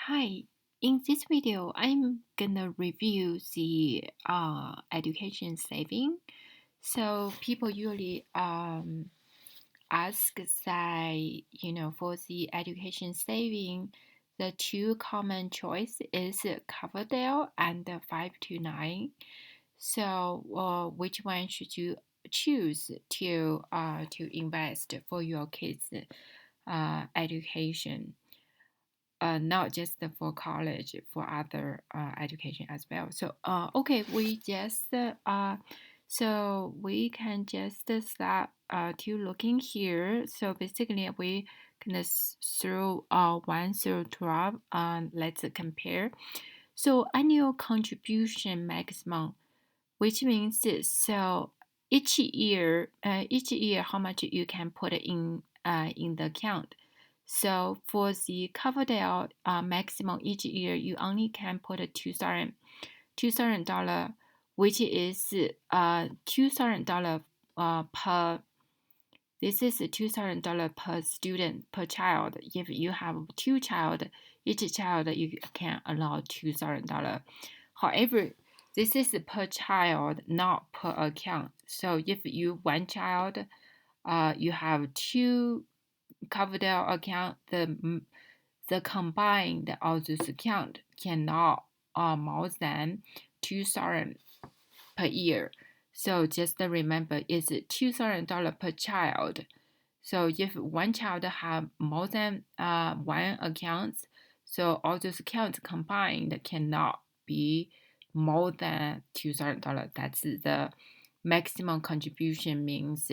Hi, in this video, I'm gonna review the education saving. So people usually ask say, for the education saving, the two common choice is Coverdell and 529. So which one should you choose to invest for your kids' education? Not just for college, for other education as well. Okay, so we can just start to looking here. So basically, we can through 1 through 12. Let's compare. So annual contribution maximum, which means so each year how much you can put in the account. So for the Coverdell maximum each year, you only can put a $2,000, which is $2,000 per. This is $2,000 per student per child. If you have two child, each child you can allow $2,000. However, this is per child, not per account. So if you one child, you have two Coverdell account, the combined of this account cannot more than 2,000 per year. So just remember, it's $2,000 per child. So if one child have more than one account, so all those accounts combined cannot be more than $2,000. That's the maximum contribution means.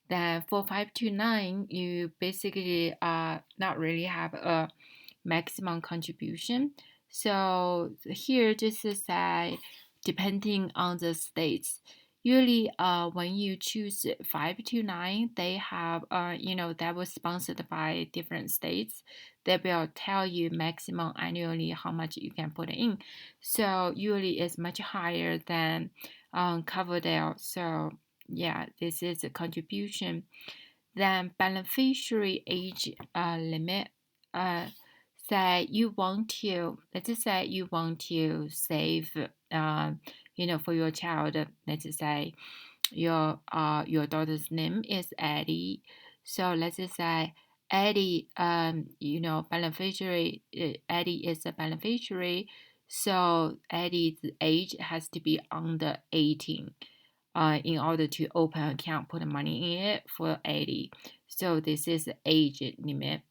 Then for 529, you basically not really have a maximum contribution. So here just say depending on the states. Usually when you choose 529, they have that was sponsored by different states. They will tell you maximum annually how much you can put in. So usually it's much higher than Coverdell. So yeah, this is a contribution. Then beneficiary age limit. Say you want to, let's say you want to save, for your child. Let's say your daughter's name is Eddie. So let's say Eddie, beneficiary. Eddie is a beneficiary. So Eddie's age has to be under 18 in order to open an account, put money in it for 80. So this is the age limit.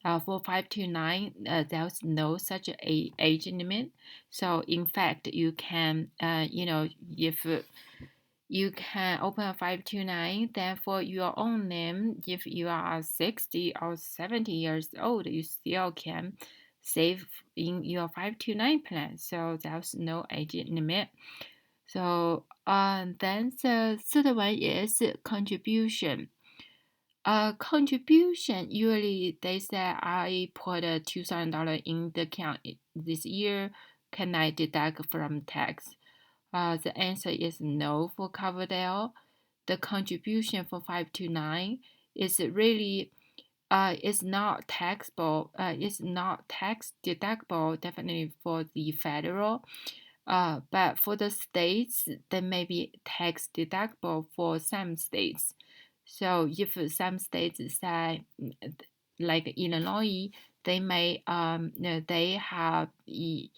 For 529, there's no such age limit. So in fact, you can, if you can open a 529, then for your own name, if you are 60 or 70 years old, you still can save in your 529 plan. So there's no age limit. So then the third one is contribution. Contribution usually they say I put $2,000 in the account this year. Can I deduct from tax? The answer is no for Coverdell. The contribution for 529 is really is not taxable. It's not tax deductible definitely for the federal. But for the states, they may be tax deductible for some states. So if some states say, like Illinois, they may they have the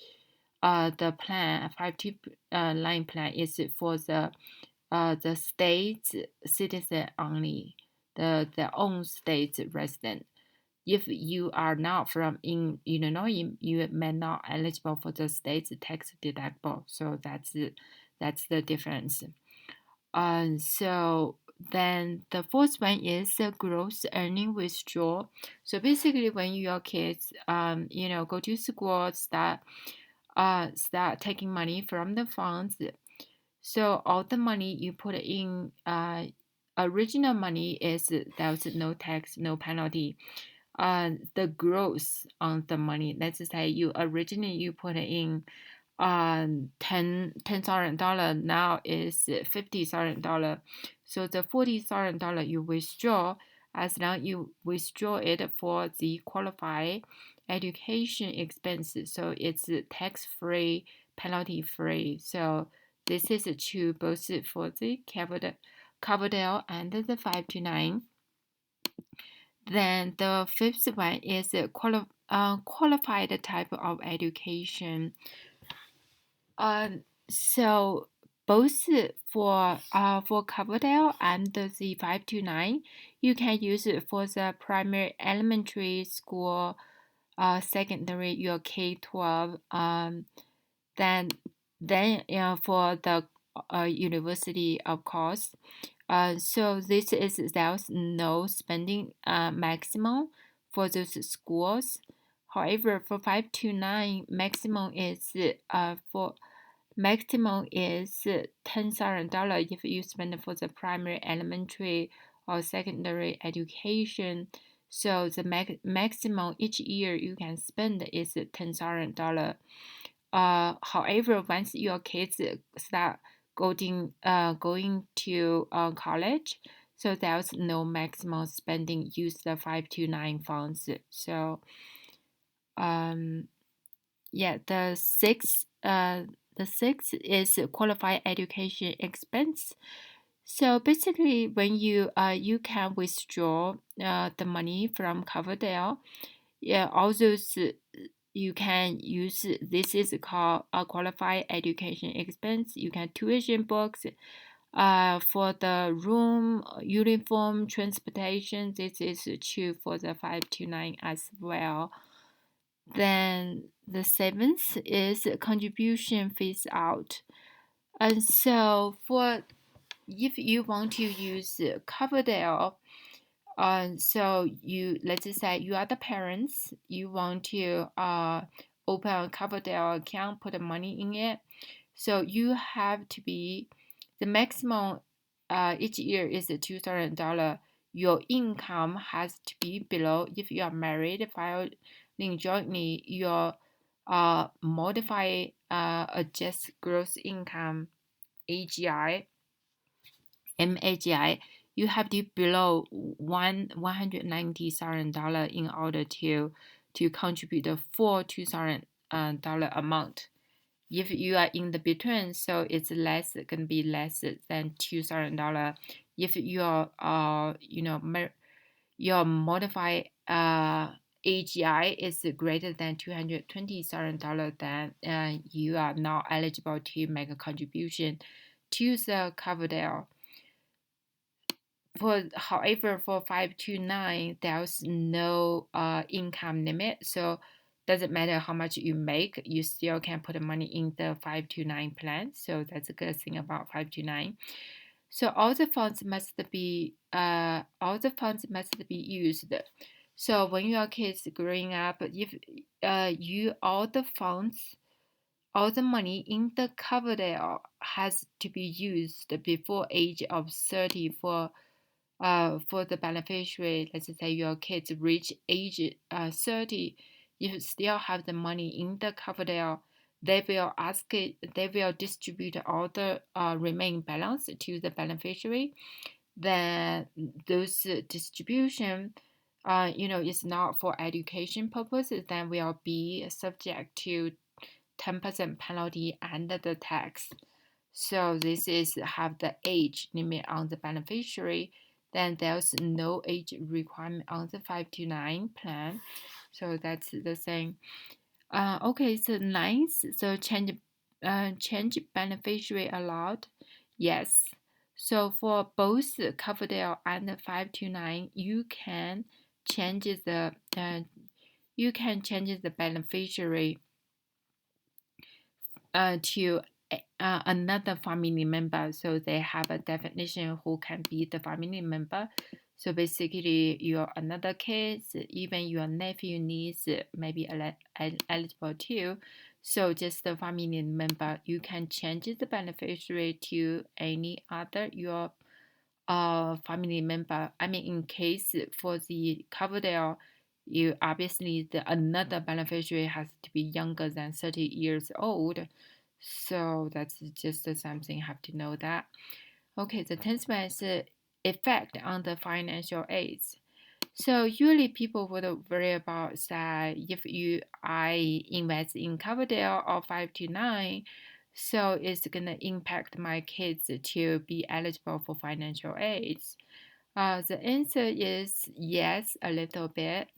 plan 529 plan is for the state citizen only, the own state resident. If you are not from in Illinois, you may not eligible for the state's tax deductible. So that's the difference. So then the fourth one is the gross earning withdrawal. So basically, when your kids, go to school, start taking money from the funds. So all the money you put in, original money is there's no tax, no penalty. The gross on the money. Let's say you originally put in $10,000, now is $50,000. So the $40,000 you withdraw, as long you withdraw it for the qualify education expenses, so it's tax-free, penalty-free. So this is true both for the Coverdell and the 529. Then the fifth one is qualified type of education. So both for Coverdell and the 529, you can use it for the primary elementary school, secondary your K-12. Then for the university, of course. So there's no spending maximum for those schools. However, for 529, maximum is $10,000 if you spend for the primary, elementary, or secondary education. So the maximum each year you can spend is $10,000. However, once your kids start going to college, so there's no maximum spending. Use the 529 funds. So yeah, the sixth is qualified education expense. So basically, when you can withdraw the money from Coverdell, yeah, all those you can use. This is called a qualified education expense. You can tuition books, for the room, uniform, transportation. This is true for the 529 as well. Then the seventh is contribution phase out. And so for if you want to use Coverdell, so let's just say you are the parents, you want to open a Coverdell account, put the money in it. So you have to be the maximum each year is $2,000. Your income has to be below, if you are married, filing jointly, your modified adjusted gross income, AGI, MAGI, you have to be below $190,000 in order to contribute the full $2,000 amount. If you are in the between, so it's gonna be less than $2,000. If your your modified AGI is greater than $220,000, then you are not eligible to make a contribution to the Coverdell. However, for 529, there's no income limit, so doesn't matter how much you make, you still can put the money in the 529 plan. So that's a good thing about 529. So all the funds must be used. So when your kids growing up, if all the money in the Coverdell has to be used before age of 30 for the beneficiary. Let's say your kids reach age 30, if you still have the money in the Coverdell, they will distribute all the remaining balance to the beneficiary. Then those distribution, is not for education purposes, then will be subject to 10% penalty and the tax. So this is have the age limit on the beneficiary. Then there's no age requirement on the 529 plan. So that's the same. Okay, so ninth, so change beneficiary allowed. Yes. So for both Coverdell and the 529, you can change the beneficiary to another family member. So they have a definition who can be the family member. So basically, your another kids, even your nephew, niece, maybe eligible too. So just the family member, you can change the beneficiary to any other your family member. I mean, in case for the Coverdell, you obviously another beneficiary has to be younger than 30 years old. So that's just something you have to know that. Okay, the 10th one is effect on the financial aids. So usually people would worry about that if I invest in Coverdell or 529, so it's gonna impact my kids to be eligible for financial aids. The answer is yes, a little bit.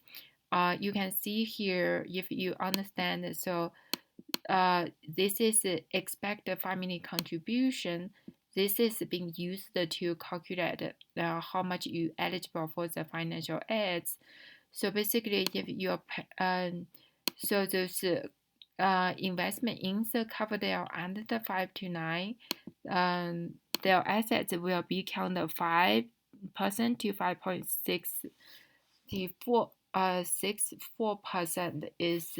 You can see here if you understand. So this is expected family contribution. This is being used to calculate how much you eligible for the financial aids. So basically, if you're so those investment in the Coverdell and the 529, their assets will be counted 5% to 5.64% is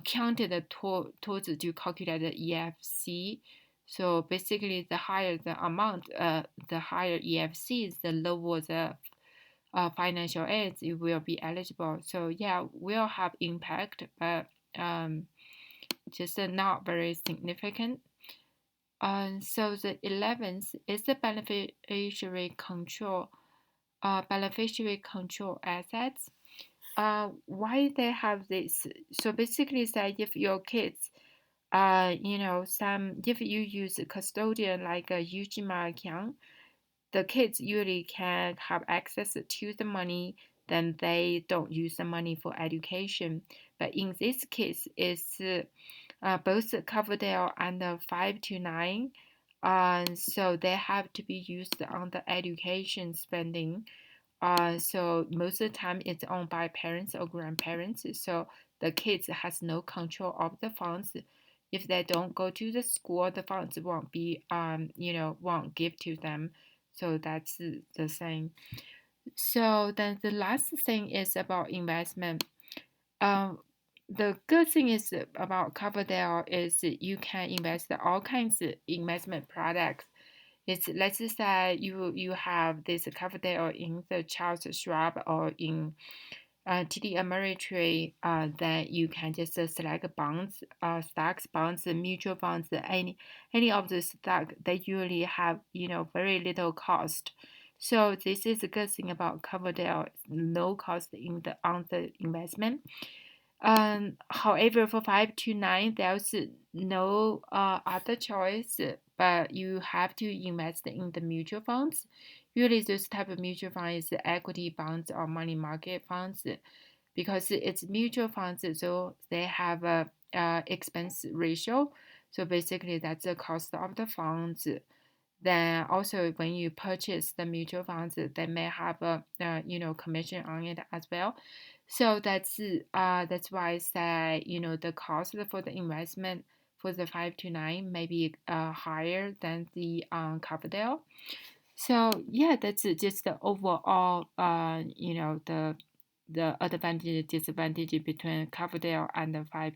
counted towards to calculate the EFC. So basically, the higher the amount, the higher EFCs, the lower the financial aids you will be eligible. So yeah, will have impact, but just not very significant. So the 11th is the beneficiary control assets. Why they have this? So basically, say if your kids, if you use a custodian like a Ujima account, the kids usually can have access to the money, then they don't use the money for education. But in this case, it's both Coverdell and the 529, so they have to be used on the education spending. So most of the time it's owned by parents or grandparents. So the kids has no control of the funds. If they don't go to the school, the funds won't be won't give to them. So that's the thing. So then the last thing is about investment. Um, the good thing is about Coverdell is you can invest all kinds of investment products. It's let's say you have this Coverdell in the Charles Schwab or in TD Ameritrade, then you can just select bonds, stocks, bonds, mutual funds, any of the stock. They usually have very little cost. So this is a good thing about Coverdell, no cost in the on the investment. However, for 529, there's no other choice, but you have to invest in the mutual funds. Usually, this type of mutual fund is equity bonds or money market funds because it's mutual funds, so they have a expense ratio. So basically, that's the cost of the funds. Then also when you purchase the mutual funds, they may have a commission on it as well. So that's why I say the cost for the investment for the 529 may be higher than the Coverdell. So yeah, that's just the overall the advantage disadvantage between Coverdell and the 5